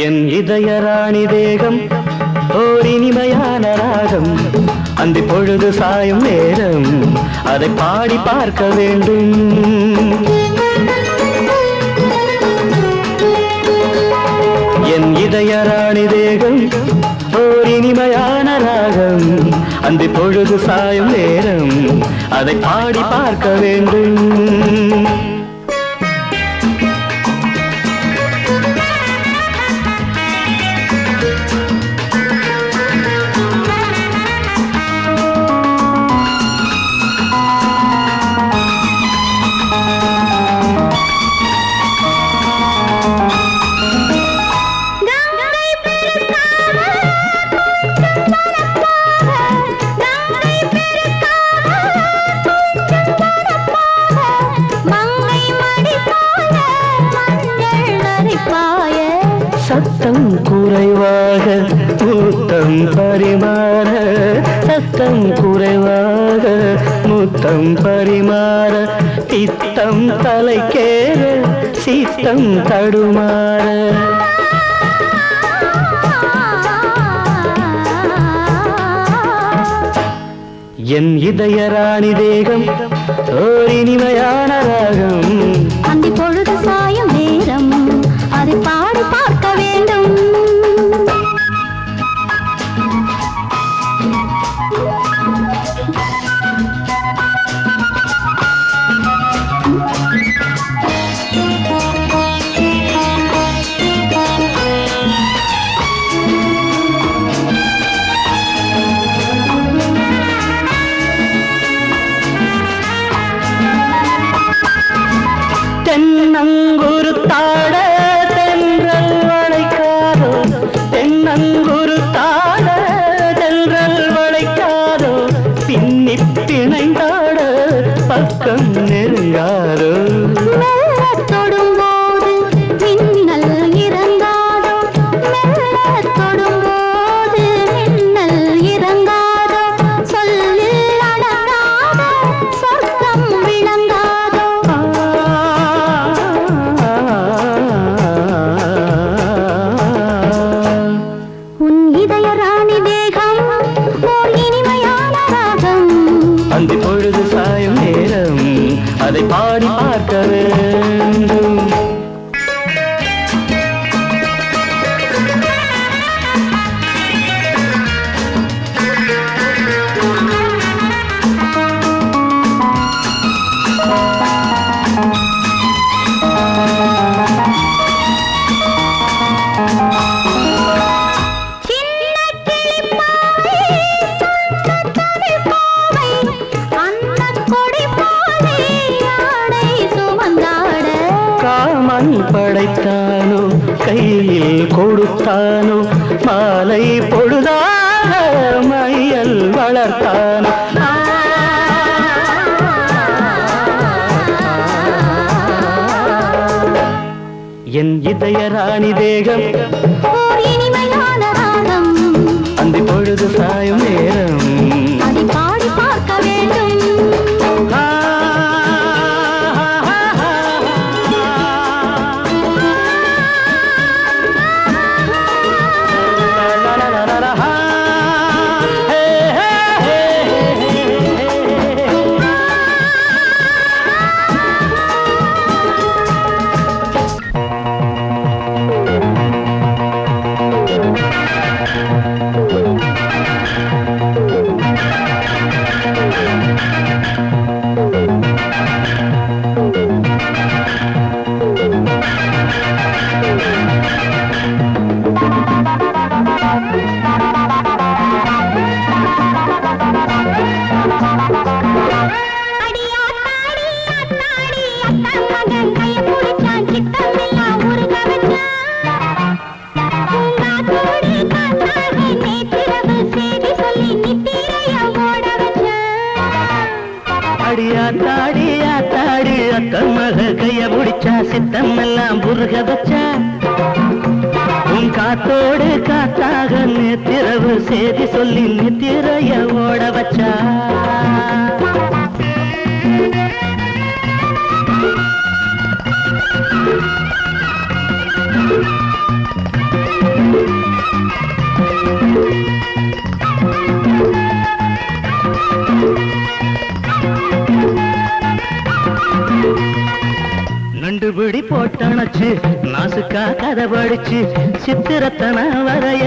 என் இதய ராணி தேகம் ஓர் இனிமையான ராகம் அந்த பொழுது சாயும் நேரம் அதை பாடி பார்க்க வேண்டும். என் இதய ராணி தேகம் ஓர் இனிமையான ராகம் அந்த பொழுது சாயும் நேரம் அதை பாடி பார்க்க வேண்டும். சத்தம் குறைவாக முத்தம் பரிமாற, சத்தம் குறைவாக முத்தம் பரிமாற, பித்தம் தலைக்கேற சித்தம் தடுமாற. என் இதய ராணி தேகம் ஓர் இனிமையான ராகம் அந்த பொழுது சாயும் நேரம் அதை பாடி பார்க்க வேண்டும். தென்னங்குருத்தாட தென்றல் வளைக்காதோ, தென்னங்குருத்தாட தென்றல் வளைக்காதோ, பின்னி பிணைந்தாட பக்கம் நெருங்காதோ. தொடும்போது மின்னல் இறங்காதோ, மெல்ல தொடும்போது மின்னல் இறங்காதோ, சொல்லில் அடங்காதோ சொர்க்கம் விளங்காதோ. உன் இதய ராணி தேகம் ஓர் இனிமையான ராகம் அந்த பொழுது சாயும் நேரம் அதை பாடி பார்க்க வேண்டும். காமன் படைத்தானோ கையில் கொடுத்தானோ, மாலை பொழுதாக மையல் வளர்த்தானோ. என் இதய ராணி தேகம் ஓர் இனிமையான ராகம் அந்த பொழுது சாயும் நேரம் அதை பாடி பார்க்க வேண்டும். அடியாத்தாடி ஆத்தாடி அத்தன் மக கைய முடிச்சா சித்தம் எல்லாம் புருக வச்சா. உன் காத்தோடு காத்தாக நேத்திரவு சேதி சொல்லி நித்திரைய ஓட வச்சா. கதை படிச்சு சித்திரத்தன வரைய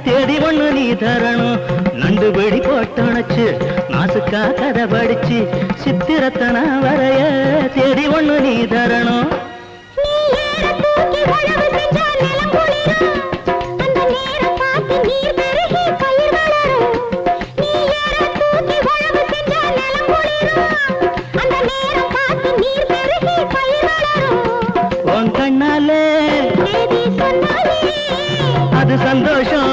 தேடி ஒண்ணு நீ தரணும். நண்டு பிடி போட்டணுச்சு நாசுக்கா கதை படிச்சு சித்திரத்தன வரைய தேடி ஒண்ணு நீ தரணும். அது சந்தோஷம்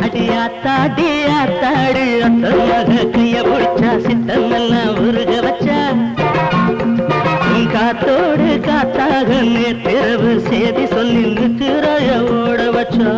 அடியாத்தாடி ஆத்தாடு அத்தமாக கைய பிடிச்சா சித்தமெல்லாம் உருக வச்சா காத்தோடு காத்தாக நேற்றிரவு சேதி சொல்லி நித்திரைய ஓட வச்சா.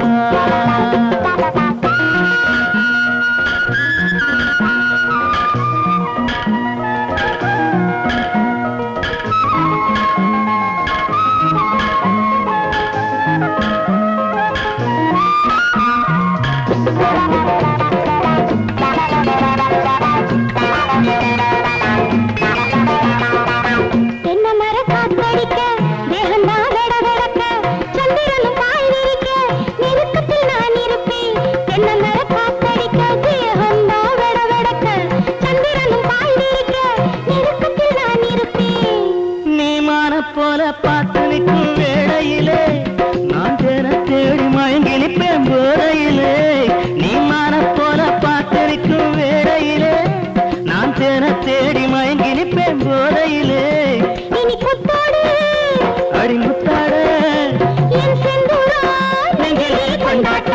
போல பார்த்து நிற்கும் வேளையிலே நான் தேன தேடி மயங்கி நிற்பேன் போதையிலே. நீ மான போல பார்த்து நிற்கும் வேளையிலே நான் தேன தேடி மயங்கி நிற்பேன் போதையிலே. அடி முத்தாட நெஞ்சிலே கொண்டாட்ட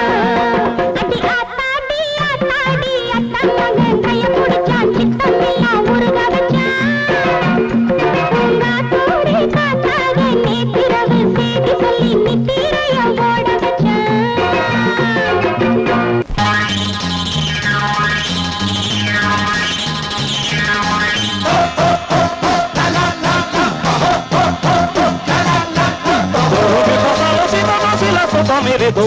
मेरे दो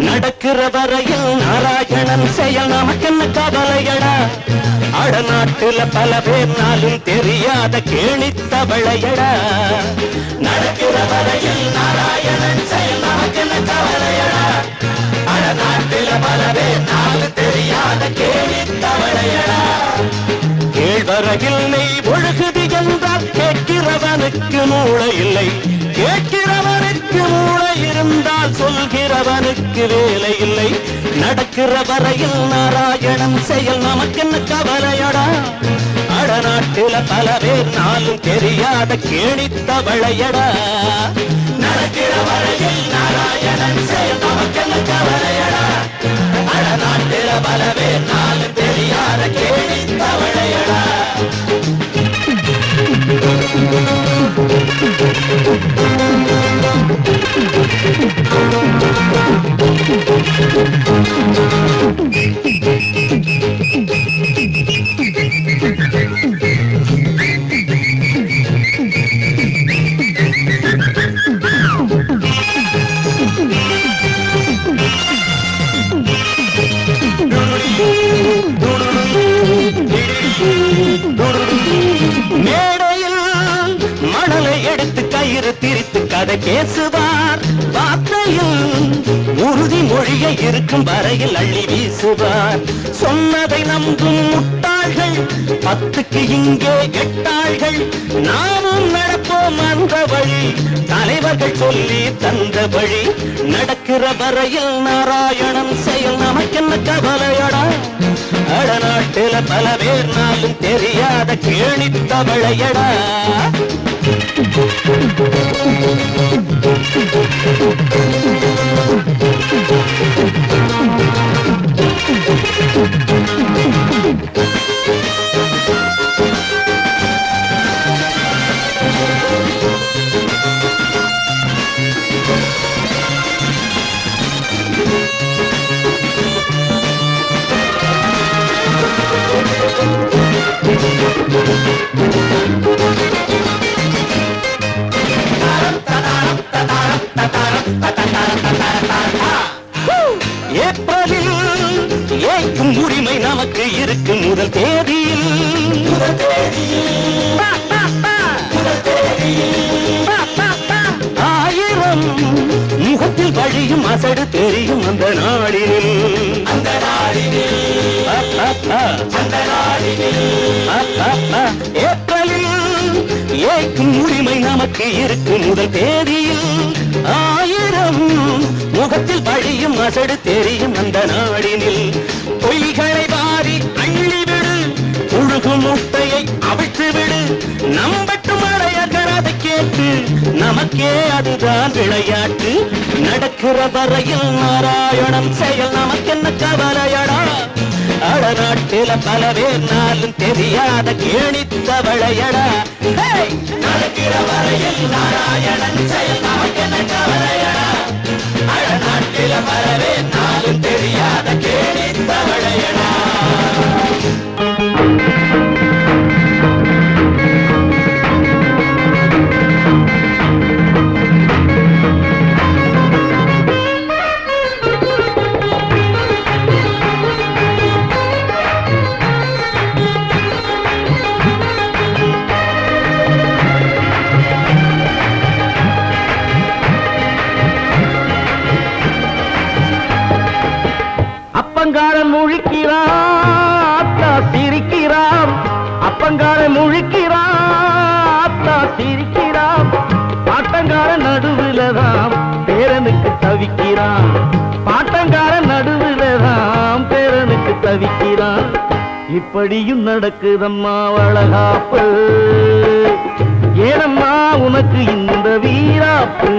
நடக்கிற வரையில் நாராயணன் செயல் நமக்கென்ன கவலையடா. அடநாட்டுல பல பேர் நாளும் தெரியாத கேணித்தவளையடா. நடக்கிற வரையில் நாராயணன் செயல் நமக்கென்ன கவலையடா. அடநாட்டுல பல பேர் நாளும் தெரியாத கேணித்தவளையடா. கேழ்வரகில் நெய் ஒழுகுது என்றால் கேட்கிறவனுக்கு மூளை இல்லை. கேட்கிறவனுக்கு மூளை இருந்தால் சொல்கிறவனுக்கு வேலை இல்லை. நடக்கிற வரையில் நாராயணன் செயல் நமக்கென்ன கவலையடா. அடநாட்டில பல பேர் நாளும் தெரியாத கேணித்தவளையடா. நடக்கிற வரையில் நாராயணன் செயல் நமக்கென்ன கவலையடா. அடநாட்டில பல பேர் நாளும் தெரியாத கேணித்தவளையடா. மேடையில் மணலை எடுத்து கயிறு திரித்து கதை பேசுவார். வார்த்தையில் உறுதி மொழியை இருக்கும் வரையில் அள்ளி வீசுவார். சொன்னதை நம்பும் முட்டாள்கள் 10க்கு இங்கே 8 ஆள்கள். நாமும் நடப்போம் அந்த வழி தலைவர்கள் சொல்லி தந்த வழி. நடக்கிற வரையில் நாராயணன் செயல் நமக்கென்ன கவலையடா. அடநாட்டில பல பேர் நாளும் தெரியாத கேணித்தவளையடா. ஏற்கும் உரிமை நமக்கு இருக்கு முதல் தேதியில். ஆயிரம் முகத்தில் வழியும் அசடு தெரியும் அந்த நாடினில். ஏப்ரலில் ஏற்கும் உரிமை நமக்கு இருக்கு முதல் தேதியில். ஆயிரம் முகத்தில் வழியும் அசடு தெரியும் அந்த நாடினில். பொய்களை வாரி அள்ளிவிடு, புழுகும் முட்டையை அவிழ்த்து விடு, நம்பட்டும் அடைய கரதை கேட்டு, நமக்கே அதுதான் விளையாட்டு. நடக்கிற வரையில் நாராயணன் செயல் நமக்கென்ன கவலையடா. அடநாட்டில பல பேர் நாளும் தெரியாத கேணித்தவளையடா. நடக்கிற வரையில் நாராயணன் செயல் நமக்கென்ன கவலையடா. அடநாட்டில பல பேர் நாளும் தெரியாத கேணித்தவளையடா. அப்பங்காரன் முழிக்கிறான், சிரிக்கிறான். அப்பங்காரன் முழிக்கிறான், சிரிக்கிறான். பாட்டங்காரன் நடுவுலதான் பேரனுக்கு தவிக்கிறான். பாட்டங்காரன் நடுவுலதான் பேரனுக்கு தவிக்கிறான். இப்படியும் நடக்குதம்மா வளகாப்பு, ஏனம்மா உனக்கு இந்த வீராப்பு.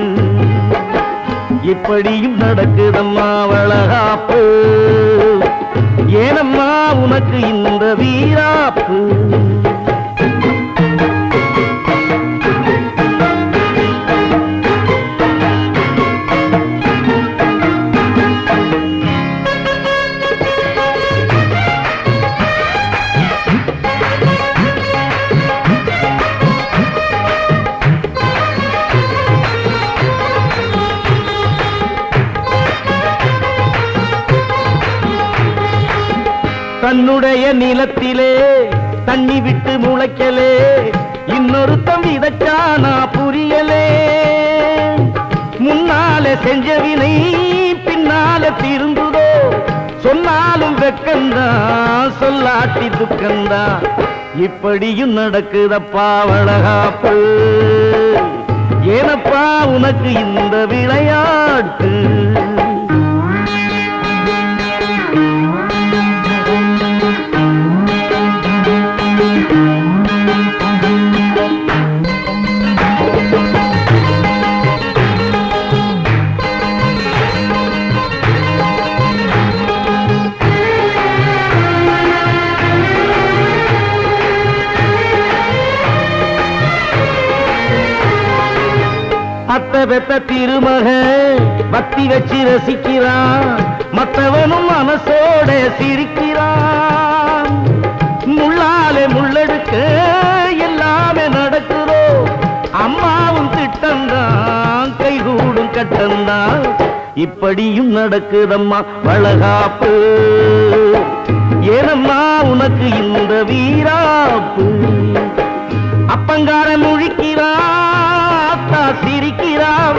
இப்படியும் நடக்குதம்மா வளகாப்பு, ஏனம்மா உனக்கு இந்த வீராப்பு. தன்னுடைய நிலத்திலே தண்ணி விட்டு முளைக்கலே, இன்னொருத்தம் விதைச்சானா புரியலே. முன்னாலே செஞ்சவினை பின்னாலே திரும்புதோ, சொன்னாலும் வெக்கந்தான் சொல்லாட்டி துக்கந்தான். இப்படியும் நடக்குதப்பா வளகாப்பு, ஏனப்பா உனக்கு இந்த விளையாட்டு. அத்த பெத்த திருமக பக்தி வச்சு ரசிக்கிறான், மற்றவனும் மனசோட சிரிக்கிறான். முள்ளாலே முள்ளெடுக்க எல்லாமே நடக்குதோ, அம்மாவும் திட்டந்தான் கைகூடும் கட்டந்தான். இப்படியும் நடக்குதம்மா வளகாப்பு, ஏனம்மா உனக்கு இந்த வீராப்பு. அப்பங்காரன் முழிக்கிறான், சிரிக்கிறான்.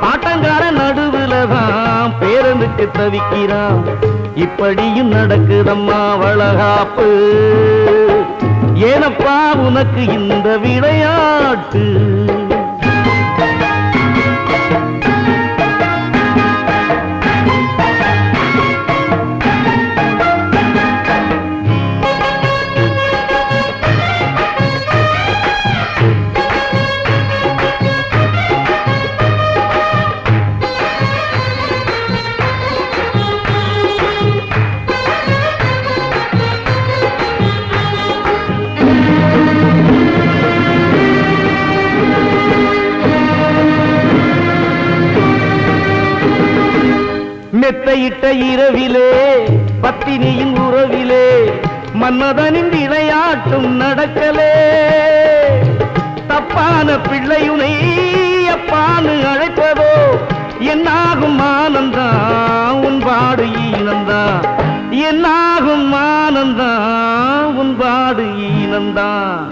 பாட்டங்காரன் நடுவுலதான் பேரனுக்கு தவிக்கிறான். இப்படியும் நடக்குதம்மா வளகாப்பு, ஏனப்பா உனக்கு இந்த விளையாட்டு. மெத்தையிட்ட இரவிலே பத்தினியின் உறவிலே மன்மதனின் விளையாட்டும் நடக்கலே. தப்பான பிள்ளையுனை அப்பான்னு அழைப்பதோ, என்னாகும் ஆனந்தா உன் பாடு ஈனந்தா. என்னாகும் உன் பாடு ஈனந்தான்